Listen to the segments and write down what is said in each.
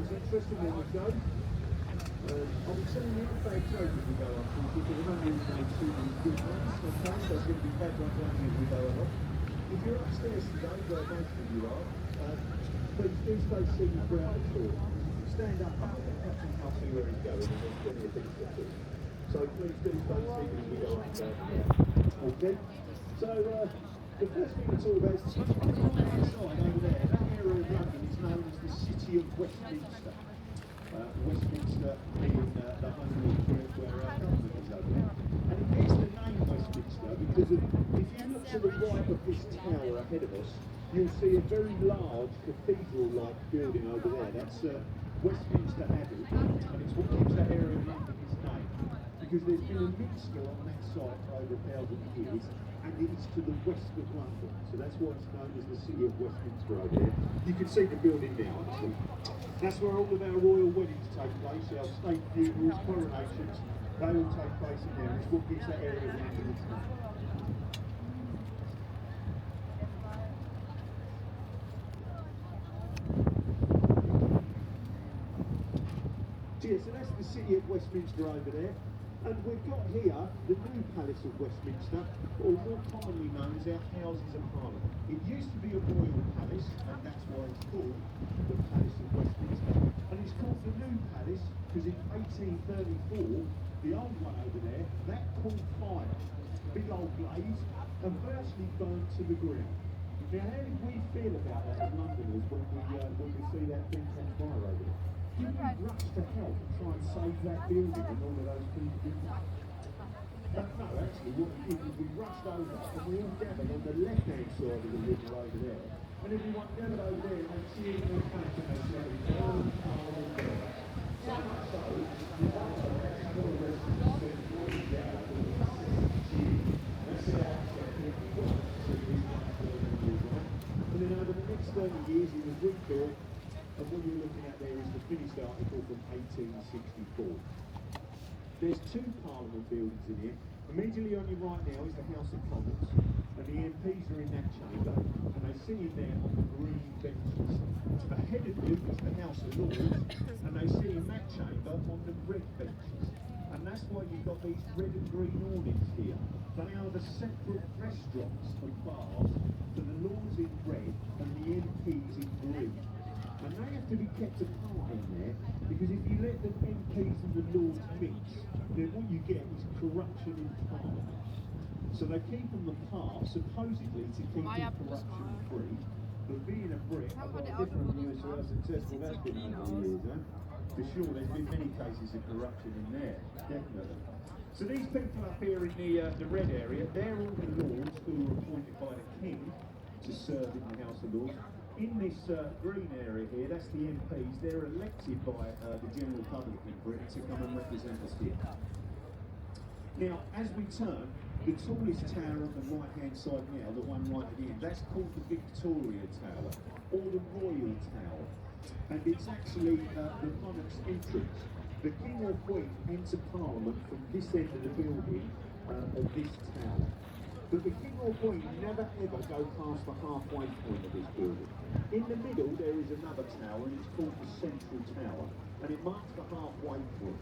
it's interesting when we go. I'll be telling you about trade as we go up, because we're not really made too many good ones, okay? There's going to be bad ones only as we go along. If you're upstairs today, where most of you are, please do stay seated throughout the tour. Stand up now, Captain can't see where he's going, and there's plenty of things to do. So please do stay seated as we go up there. Okay? So, the first thing to talk about is the outside over there. That area of London is known as the City of Westminster. Westminster being the home of where our government is over there. And it gets the name Westminster because if you look to the right of this tower ahead of us, you'll see a very large cathedral-like building over there. That's Westminster Abbey, and it's what gives that area of London its name. Because there's been a minster on that site for over 1,000 years, and it's to the west of London. So that's why it's known as the City of Westminster over there. You can see the building now, actually. That's where all of our royal weddings take place, our state funerals, coronations, they all take place in there. It's what gives that area of London its name. So that's the City of Westminster over there. And we've got here the new Palace of Westminster, or more commonly known as our Houses of Parliament. It used to be a royal palace, and that's why it's called the Palace of Westminster. And it's called the new palace because in 1834, the old one over there, that caught fire, big old blaze, and virtually burned to the ground. Now, how did we feel about that as Londoners when we see that thing on fire over there? Did we rush to help and try and save that building and all of those people didn't? No, actually, what we did was we rushed over and we all gathered on the left-hand side of the river over there. And everyone gathered over there and they cheered their back and they shouted, "Down, Parliament there." So much so, the other residents said, "Boys, get out of the cheer." That's it, and then over the next 30 years, it was rebuilt. And what you're looking at there is the finished article from 1864. There's two Parliament buildings in here. Immediately on your right now is the House of Commons, and the MPs are in that chamber, and they sit in there on the green benches. Ahead of you is the House of Lords, and they sit in that chamber on the red benches. And that's why you've got these red and green awnings here. They are the separate restaurants and bars for the Lords in red and the MPs in green. And they have to be kept apart in there, because if you let the MPs and the Lords mix, then what you get is corruption in Parliament. So they keep them apart, supposedly to keep them corruption free, but being a Brit, I've got a different view as to how successful that's been over the years, huh? For sure, there's been many cases of corruption in there, definitely. So these people up here in the red area, they're all the Lords who were appointed by the King to serve in the House of Lords. In this green area here, that's the MPs. They're elected by the general public in Britain to come and represent us here. Now, as we turn, the tallest tower on the right-hand side now, the one right at the end, that's called the Victoria Tower, or the Royal Tower. And it's actually the monarch's entrance. The King or Queen enter Parliament from this end of the building of this tower. But the King or Queen never ever go past the halfway point of this building. In the middle there is another tower, and it's called the Central Tower, and it marks the halfway point.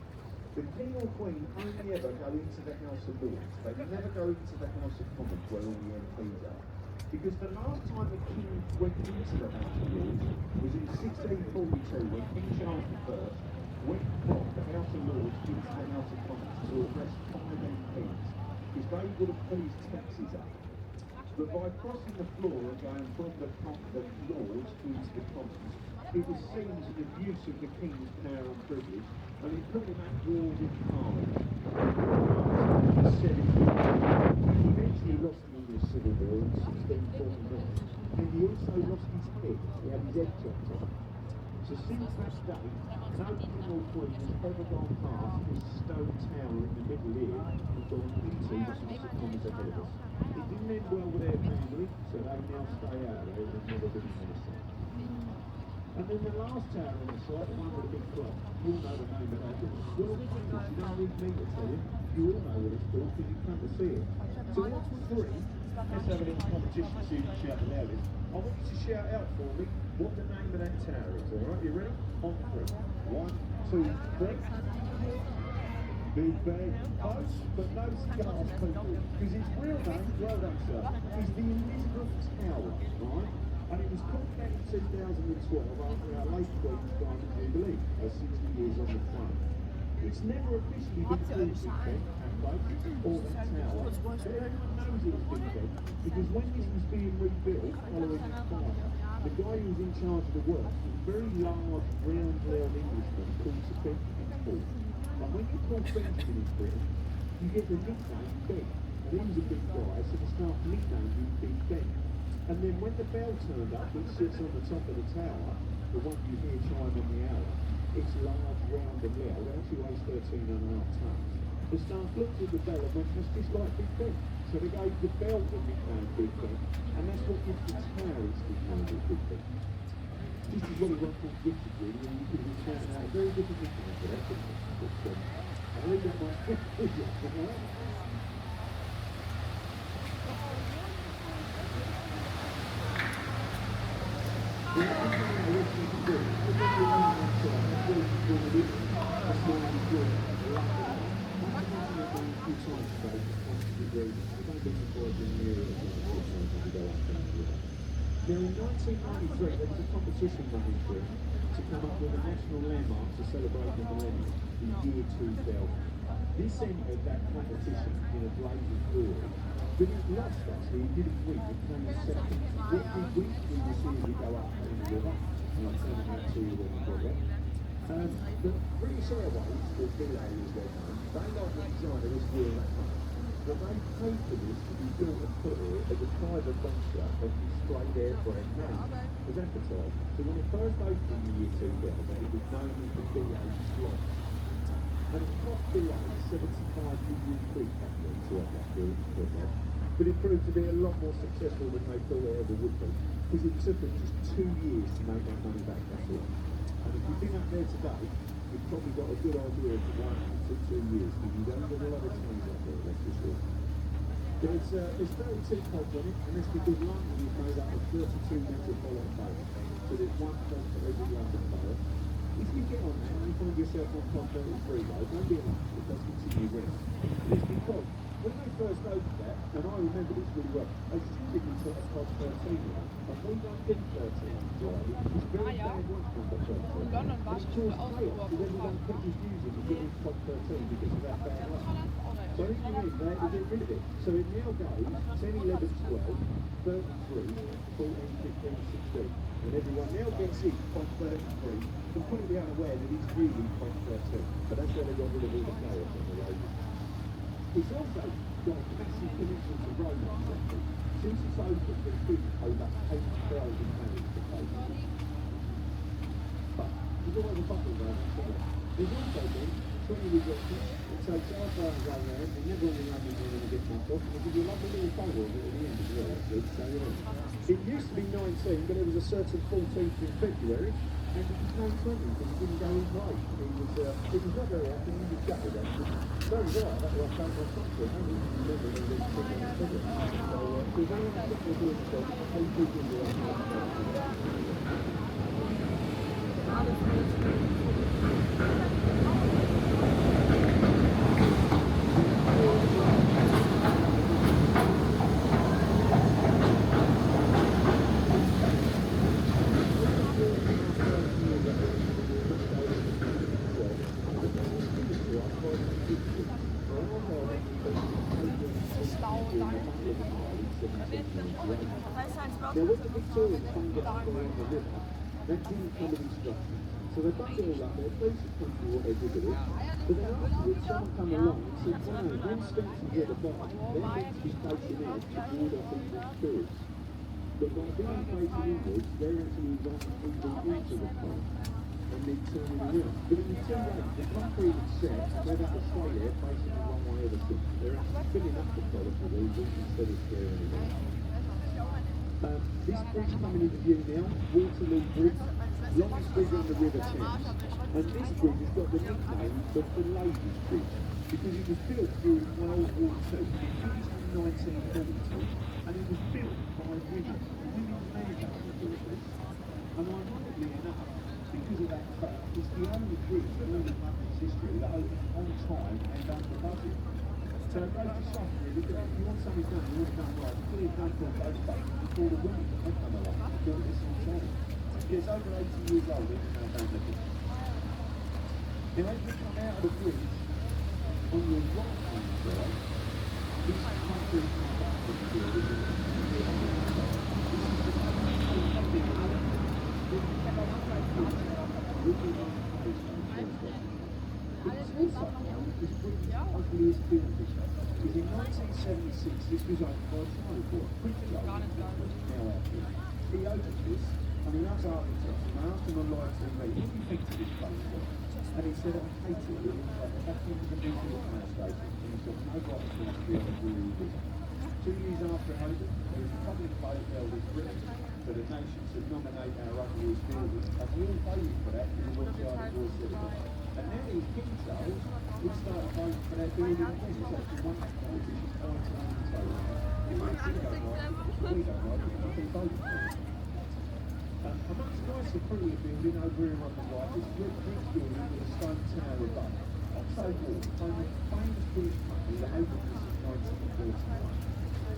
The King or Queen only ever go into the House of Lords. They never go into the House of Commons where all the MPs are. Because the last time the King went into the House of Lords was in 1642, when King Charles I went from the House of Lords into the House of Commons to arrest 5 MPs. Because they would have put his taxes up. But by crossing the floor and going from the Lords into the Commons, it was seen as an abuse of the King's power and privilege, and it put him at war with Parliament. He eventually lost the English Civil War in 1649, and he also lost his head. He had his head chopped off. So since that day, no King or Queen has ever gone past this stone tower in the middle here and gone into the House of Commons ahead of us. It didn't end well with their family, so they now stay out there and never been minister. And then the last tower on the site, the one with the big clock, you all know the name of that. Well, you don't need me to tell you, you all know what it's called because you come to see it. So what's the three? Let's have a little competition, see who can shout the loudest. I want you to shout out for me what the name of that tower is, alright? You ready? On three. 1, 2, 3. Big bang, close, but no scars, people. Because its real name, well done, sir, is the Elizabeth Tower, right? And it was called back in 2012 after our late Queen's Diamond Jubilee, her 60 years on the throne. It's never officially been called Big Ben, or that tower, but everyone knows it was Big Ben, because when this was being rebuilt following the fire, the guy who was in charge of the work was a very large, round-haired Englishman called Sir Benjamin Ford. And when you call Benjamin in Britain, you get the nickname Ben. And he was a big guy, so the staff nicknamed him Big Ben. And then when the bell turned up, which sits on the top of the tower, the one you hear chime on the hour, it's large, round and loud, it actually weighs 13.5 tons. The staff looked at the bell and went, that's just like Big Ben. So they gave the bell the nickname Big Ben, and that's what gives the tower its nickname Big Ben. This is what he went called Richard, really, and you could have found out a very different nickname for that, couldn't you? But I believe that might fit with you, alright? Now in 1993 there was a competition running through to come up with a national landmark to celebrate the millennium, the year 2000. This entered that competition in a blazing glory, but it lost actually, it didn't win, it came second. What did we do this year we go up in the river, and I'll turn it out to you when we get there. The British Airways, or BA as they're known, they like the design of this wheel that much, but they paid for this to be built and put here as a private venture of displayed aircraft now as advertised. So when it first opened in the year 2000, it was known as the BA slot. And it cost BA 75 million quid capital to have that built and put there. But it proved to be a lot more successful than they thought it ever would be, because it took them just 2 years to make that money back, that's all. And if you've been up there today, you've probably got a good idea of why it took 2 years, because you don't get a lot of time up there, that's for sure. But it's 32 pods on it, and that's because London is made up of 32 metropolitan boroughs. So there's one pod for every London borough. If you get on that and you find yourself on pod 33 though, don't be alarmed, it does continue round. It's because when they first opened that, and I remember this really well, they still didn't put a pod 13 on, and we don't think 13 right? It's very bad work number 13. And it's caused chaos, because everyone pitches using to get into pod 13 because of that bad luck. So I think you mean they had to get rid of it. So it now goes 10, 11, 12, 33, 14, 15, 16. And everyone now gets in pod 33, completely unaware that it's really pod 13. But that's why they got rid of all the chaos on the road. It's also got a massive connection to romance actually. Since it's opened, there's been over 8,000 marriages to pay. But there's always a bubble around that. There's also been 20 resorts. It takes half hour to go around, and never on the London you're going to get knocked off, and they give you a lovely little photo of it at the end as well, actually. So yeah. It used to be 19, but there was a certain 14th in February, and it became 20 because it didn't go his way. It was not very happy, he was gutted actually. So was I, that was I found my country, I don't even remember when they took it in February. So if anyone thinks they're doing stuff, please do give me a Now, when the Victorians found it up there on the river, they didn't come with instructions. So they put it all up there, police had come to what they did with it. But then afterwards, someone came along and said, wow, when Spencer's at the bottom, they're meant to be facing out to ward off evil spirits. But by being facing inwards, they're actually inviting people into the pond and then turning around. But it was too late. The concrete had set, they'd have to stay there facing the wrong way ever since. They're actually filling up the column with evil instead of scaring them away. This bridge coming into view now, Waterloo Bridge, longest bridge on the River Thames. And this bridge has got the nickname of the Ladies' Bridge because it was built during World War II. It finished in 1942 and it was built by women. Women made that on the bridge. And ironically enough, because of that fact, it's the only bridge in all of London's history that opened on time and under budget. So it goes to show you that if you want something done, you want it done right. You could have done those stations before the women had come along to build this on time. It's over 80 years old, even now don't look at it. Now as you come out of the bridge, on your right hand side, this concrete platform here is but it's also known as Britain's ugliest building. Because in 1976, this was owned by Tripod, Prince Charles, now out here. He opened this, and he asked architects, and I asked him on live TV, what do you think of this place? And he said, I hate it. It was like the back end of the nuclear power station. And he said, no right to be able to really do it. 2 years after it opened, there was a public vote held in Britain for the nation to nominate our ugliest building. And we all voted for that because of what Charles Boy said about it. And now he's King Charles, we started voting for that building again. It's actually one of the politicians trying to undertake it. If we don't like it, we don't like it, we can vote for it. A much nicer, prettier building over here on the right, this brick building with a stone tower above. Oxo Wall, famous British company that opened this in 1949.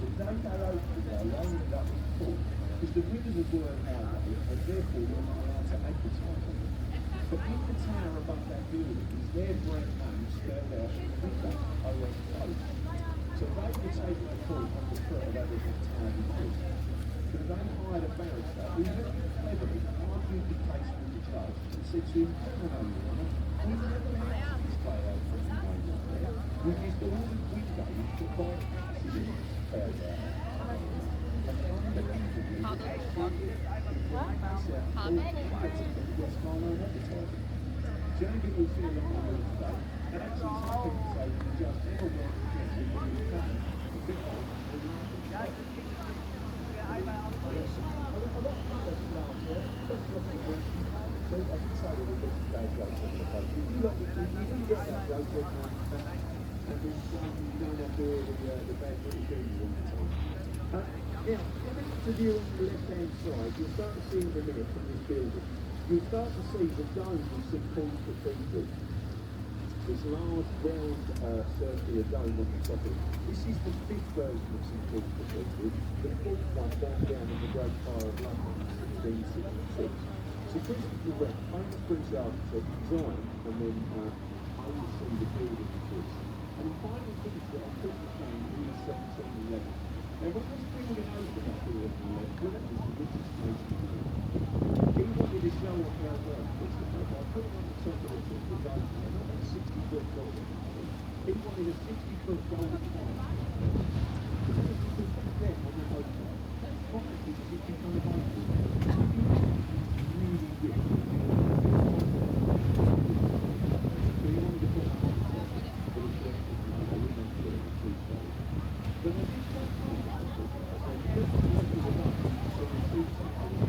The day they opened it, they opened up with full, because the winners of Royal Highway, and therefore you're not allowed to advertise on it. But in the tower above that building is their brand name spelled out in the window, OXO. So they were taking a call on the foot of everything tower before. So they hired a barrister who very cleverly argued the case with the judge and said to him, "Come on, Your Honour, we never had this play out from the name up there. We used all the windows to buy houses in this area." And unbelievably, actually, West Marlow advertising. The only thing we'll see along the road today, and actually some people say that the judge never went against the Royal Family. Now, coming to view on the left-hand side, you'll start to see in a minute from this building, you'll start to see the dome of St Paul's Cathedral. This large, round, circular dome on the top of it. This is the big version of St Paul's Cathedral. The fourth one burned down in the Great Fire of London in 1666. So Christopher Wren, famous British architect, designed and then oversee the building of this. And he finally finished it on Christmas Day in 1711. Now when this building opened up here in the left, well, that was the richest place in the world. He wanted to show off how well Christopher by putting on the top of the temple dome, another 60-foot golden pole. He wanted a 60-foot golden pole. Because you could put them on the boat side. Probably because it became a boat. Really good. So he wanted to put it on the top, but it's just, we don't put it in the two sides. But when this one comes out, so this is what we were done. So we see something like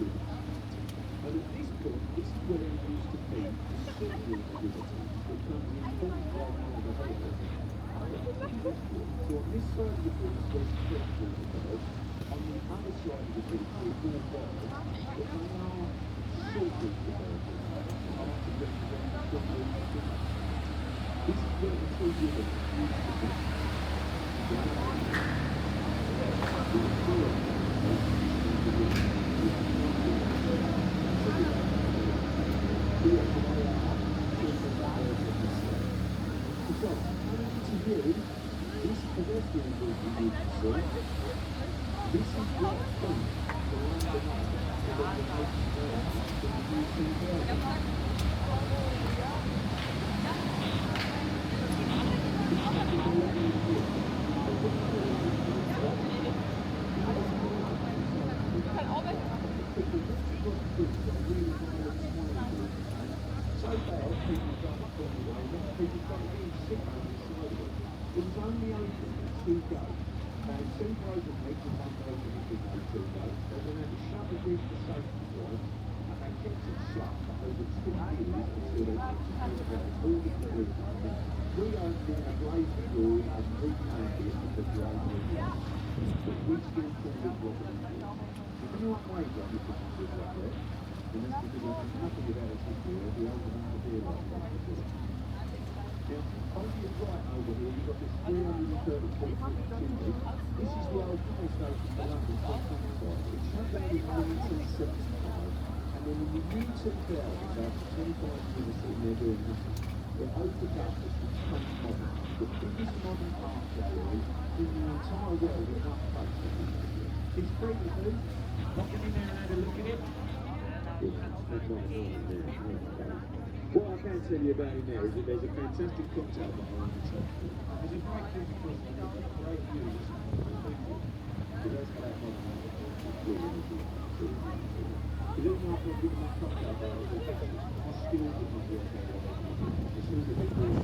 this. And at this point, this is where there used to be the scenic River Thames, which comes in 45 miles ahead of us. So on this side of the bridge, there's three River Thames. On the other side of the bridge, there's more bars, but they are short River Thames. I like to represent the River Thames. This is where the two rivers used to be. This is people started falling away, lots of people started being sick on the side of it. It was only open for 2 days. And 2 broken legs and 1 broken hip in those 2 days. So then they had to shut the bridge for safety grounds, and they kept it shut for over 2 years until they fixed it out all the bridges. Reopened it and raised the glory and renamed it as the Great River. But we still call it Robin Hill. If anyone waves at me for something like that, then that's because I know nothing about its history or the old amount of beer like that before. Now, over your right over here, you've got this 334-foot chimney. This is the old power station for London Thames River. It shut down in 1975, and then in the year 2000, after 25 years of sitting there doing nothing, it opened up as the Thames Modern, the biggest modern art gallery in the entire world in one place. It's free to do. Not get in there and have a look at it. What I can tell you about in there is that there's a fantastic cocktail bar on the top. There's a great view because there's a great view. Because that's how modern art is. You don't know if you're giving that cocktail bar, I still wouldn't work out. It's still a bit more.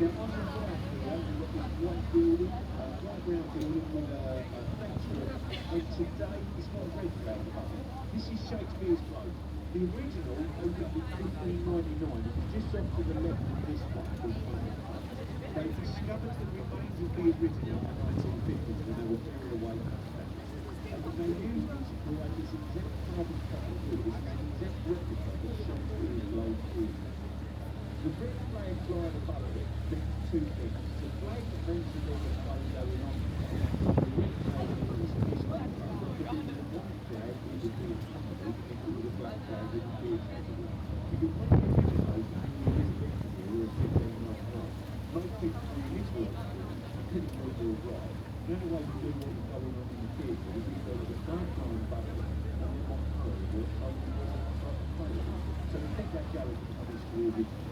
Now, on the right here, we've got this white building, white brown building with a factory. And today, it's not a red cloud button. This is Shakespeare's Close. The original opened in 1599. It was just off to the left of this one. They discovered the remains of the original in the 1950s when they were carried away from the factory. And they used it to create this exact carbon copy, this exact replica of Shakespeare's Close. The red flag flying above it means 2 things. The flag that means that there's a play going on. The red flag is the white flag is a beer company, and the black flag is a beer company. Because when you originate in the Elizabethan era of 1599, most people in this world couldn't go to a ride. The only way to do what was going on in the theatre was if there was a dark line above it, and then one corridor was open to the so they kept that going to come into the original.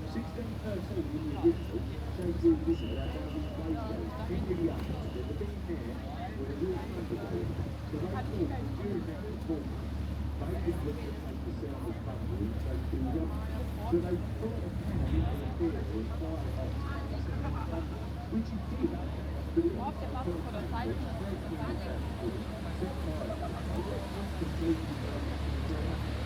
1613 in the original, Shakespeare visited our Derby's play shows, Henry the VIII, and the big there were a real company. So they thought that during that performance, they didn't look to take the sound of thunder and Shakespeare was on. So they brought a cannon into the theatre and fired off thunder, which he did, but it was for a cannon which broke in the back with set fire. It was completely broken to the ground.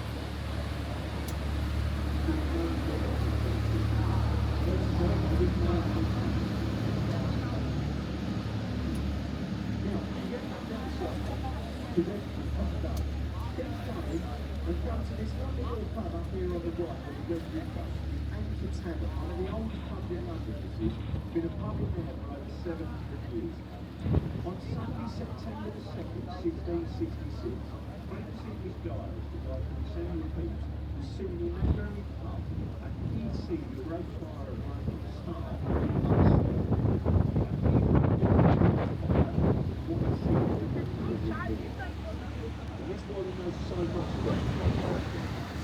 And come to this one little pub up here on the right where you go to your pub. Anchor Tavern, one of the oldest pubs in London. This is been a pub in there for over 700 years. On Sunday, September the 2nd, 1666, famous English diarist, the guy called Samuel Pepys, was sitting in that very pub, and he'd seen the great fire of London start. That's why we know so much about it.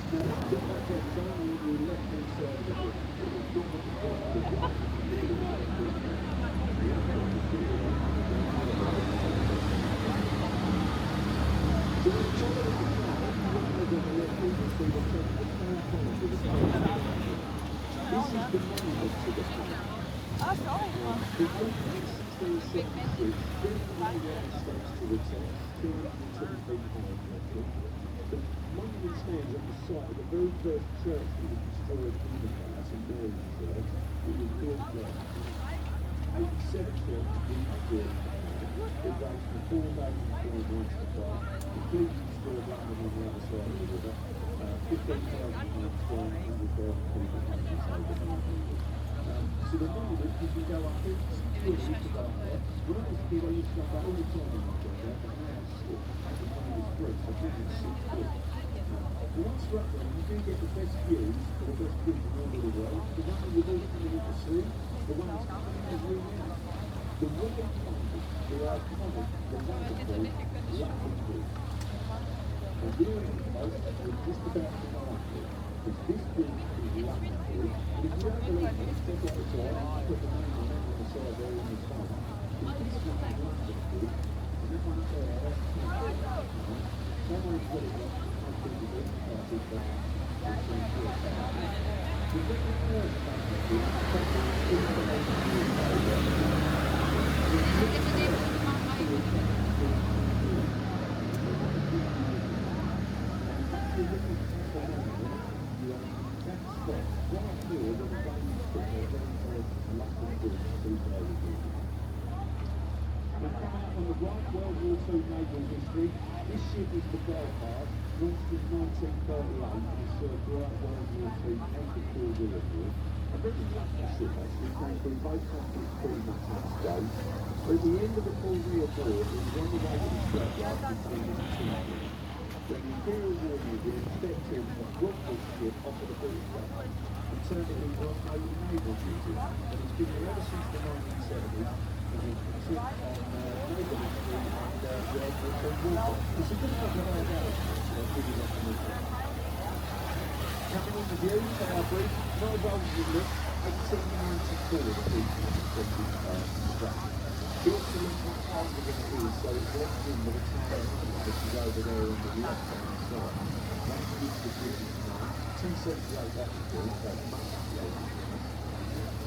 Now, get back there, it's only on the left-hand side of the book. So let's try to look at that. If you look at the left, you can see the top of the town corner with the page. This is the monument to the town. It went in 1676, very many steps to the top, 210 feet high. The monument stands at the site of the very first church that was destroyed in the place, St Mary's Church. It was built there. 87 churches being destroyed. It ranged from 4 days and 4 nights to 5, completely destroyed London on the other side of the river. 15,000 homes gone, 100,000 people inside the monument. So the monument, you can go up here, you can go up there. When I was a kid, I used to go back all the time when I got there, but now it's still, the monument is brick, so I think it's 6 feet. But once you're up there, you do get the best views, or the best views in all of the world. The one that you're all coming in to see, the one that's coming in is really nice. The royal finders, the iconic, the wonderful, London Bridge. And we're in the boat, we're just about to go up there. Because this bridge is London Bridge. And if you don't believe me, step off the side, and put the name on the side there in the corner. Because this one is London Bridge. On the right World War II naval history, this ship is the Belfast, launched in 1938 and served throughout World War II and the Korea War. A very lucky ship actually came through both countries pretty much unscathed. But at the end of the Korea War, it was on the way to the scrapyard between the two ships. When the Imperial War Museum stepped in and brought this ship onto the British government and turned it into a naval museum. And it's been there ever since the 1970s. It's a good couple of hours out. Coming in the view, our brief, not as old as it looks, 1894 the beach was constructed. Built to look much older than it is, so it blends in with the tower which is over there on the left-hand side. That's the British name. 278 that was built, so it must be older.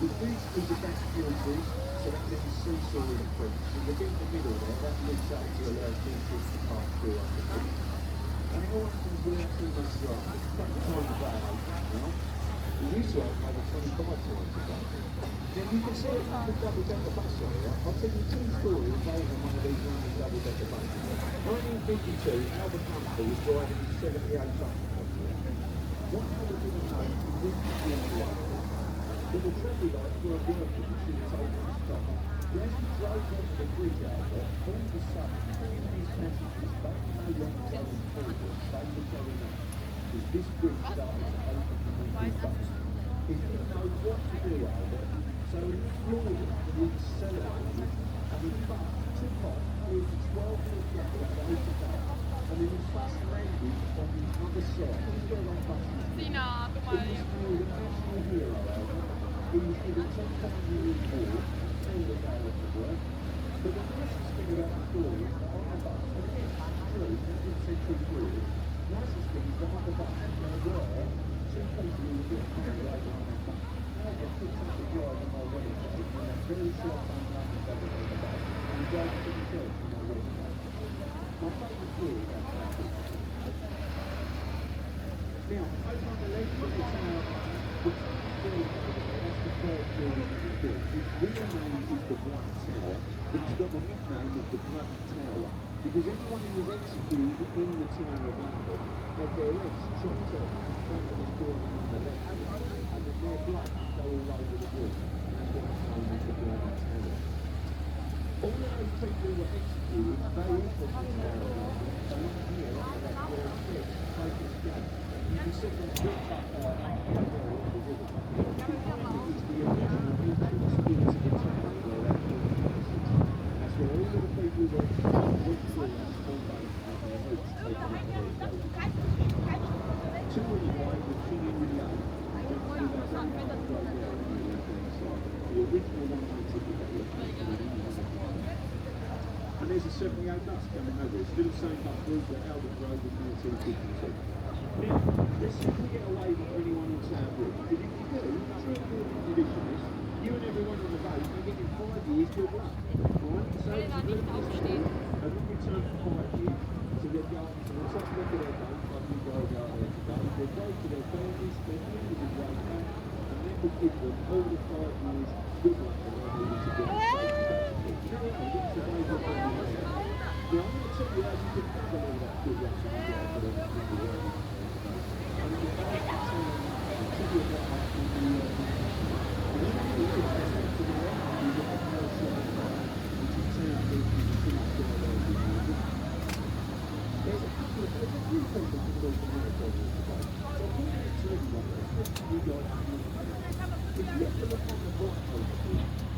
The beach is a gas fuel bridge. So that little seesaw in the front, and the bit in the middle there, that lifts up to allow vehicles to pass through up the beach. And it all happens without too much drive. It's quite the time of day now. We used to have over 25 times a day. Now you can see it from the double-decker bus area. I'll tell you two stories involving one of these running double-decker buses. 1952, Albert Humphrey was driving his 78 bus. What Albert didn't know is this was the end of life. But the traffic lights weren't working and she was taking his stop. As he drove onto the bridge outlet, all of a sudden, all of these passengers, they were no longer going forward, they were going up. Because this bridge started to open the window button. He didn't know what to do, Albert, so he floored it and he accelerated, and he took off with 12 foot level at 8 o'clock, and then he fast landed on the other side. He's got a bus. Sina, He was called a national hero, Albert. He was given 10 million more and the day of the work. But the nicest thing about the story is that on the bus, and it's true, that's in central Europe, the nicest thing is that on the bus there were two people who were getting carried over on that bus. I just picked up the drive on my wedding day, and a very short time after that on the bus, and we drove to the church on my wedding day. My favourite story about that is now, over on the left of the tower, the building over there, that's the third building that was built. Its real name is the Black Tower, but it's got the nickname of the Black Tower, because everyone who was executed in the Tower of London had their legs chopped off in front of this building on the left, and then their blood would go all over the wall, and that's what it's known as the Black Tower. All of those people who were executed, they all from the Tower of London, so in here, on the left, where it's dead, take this gate. You can see that brick up there on the river. It's the original entrance into the town where that building is. That's where all of the people who went through and all those had their heads taken off their shoulders. To anyway, the King Henry VIII went through that very hard road there on the left-hand side. The original one-way ticket that was in England. And there's a 78 bus coming over. It's still the same bus route that Albert drove in 1952. Now, let's see if we get away with anyone in Town Bridge. Because if you do, true to the traditionalists, you and everyone on the boat are getting 5 years good luck. Right? So it's a blue stay, and when we turn for 5 years, so they'll go up to the top look at their boat, like you guys are there today. They'll go to their families, their families will go back, and that will give them all the 5 years good luck that they're able to get safely back to port. You know what I mean? That's the way we're going to do it. Now, I'm going to tell you how you can have all that good luck when you get out there in the world.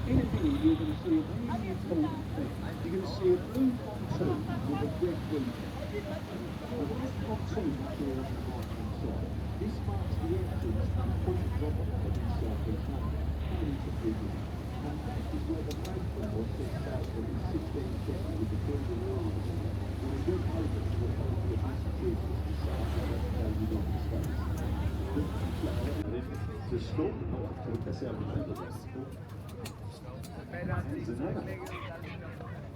In a minute, you're going to see a really important thing. You're going to see a blue pontoon with a red wing. Now, this pontoon is here on the right-hand side. This marks the entrance to the point of drop-off of the South East London, coming into Bridge. And that is where the Mayflower set out in 1650 with the building of cool. I'll take this out and over there. There's another.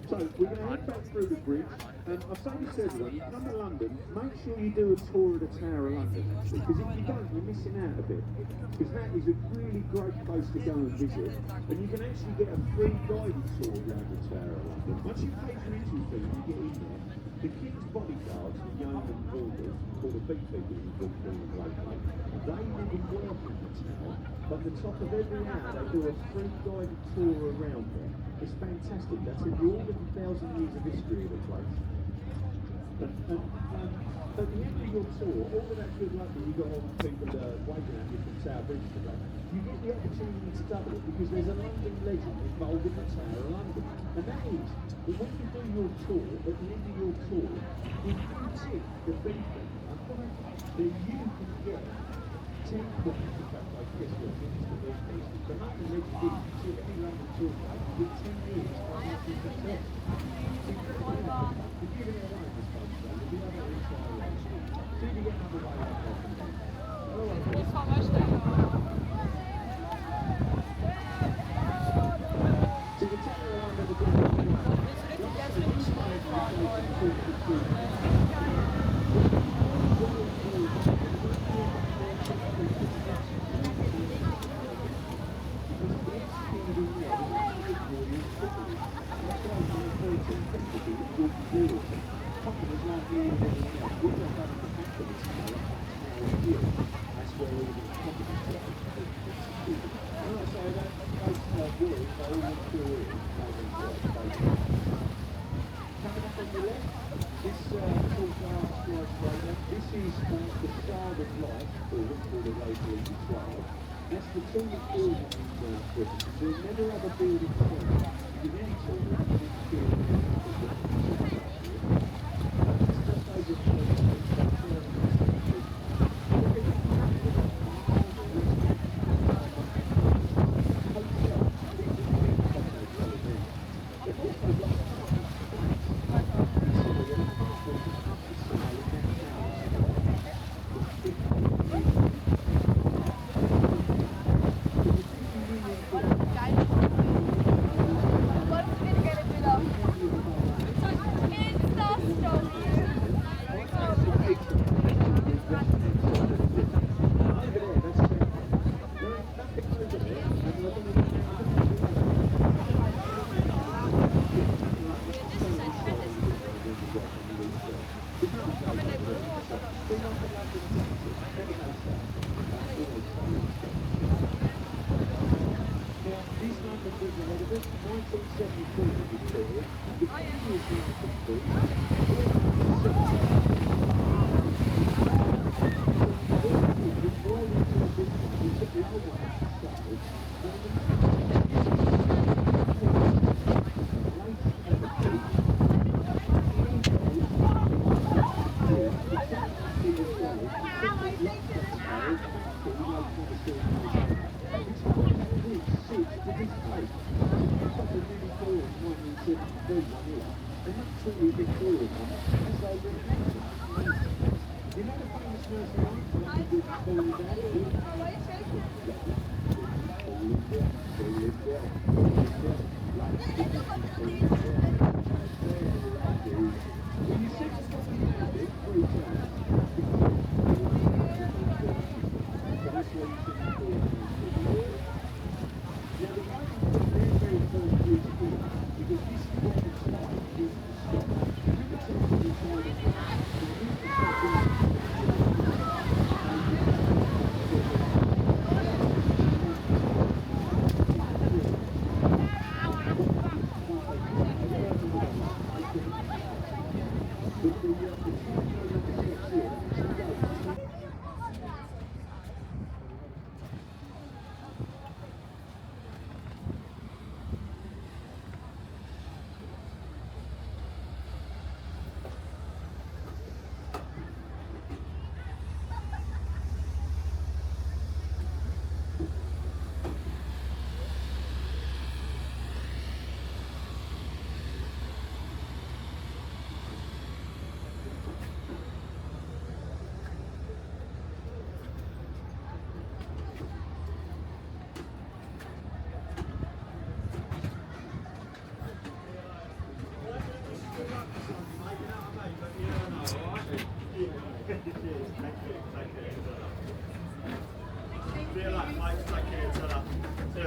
So we're going to head back through the bridge, and I've saying this to everyone, you come to London, make sure you do a tour of the Tower of London, actually, because if you don't, you're missing out a bit, because that is a really great place to go and visit, and you can actually get a free guided tour around the Tower of London. Once you pay your entry fee and you get in there, the King's bodyguards, the yeoman builders, called the beekeepers in Brooklyn, they live and work in the tower, but at the top of every hour they do a free guided tour around there. It's fantastic. That's in all of the 1,000 years of history of the place. And at the end of your tour, all of that good luck that you got all the people waving at you from Tower Bridge today, you get the opportunity to double it because there's a London legend involved in the Tower of London. And that is that when you do your tour, at the end of your tour, if you tip the beekeeper, then you can get 10 points. In fact, I guess what it is to be decent. The London legend is you tip any London tour guide with 10 years on your success. You're giving it away at this point, so you'll be able to reach out around. See if you get another way up there from there. Thank you so much, Daniel. So you take your arm over That's the tallest building in Britain. There's never other building because any tallest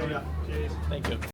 See ya. Cheers. Thank you.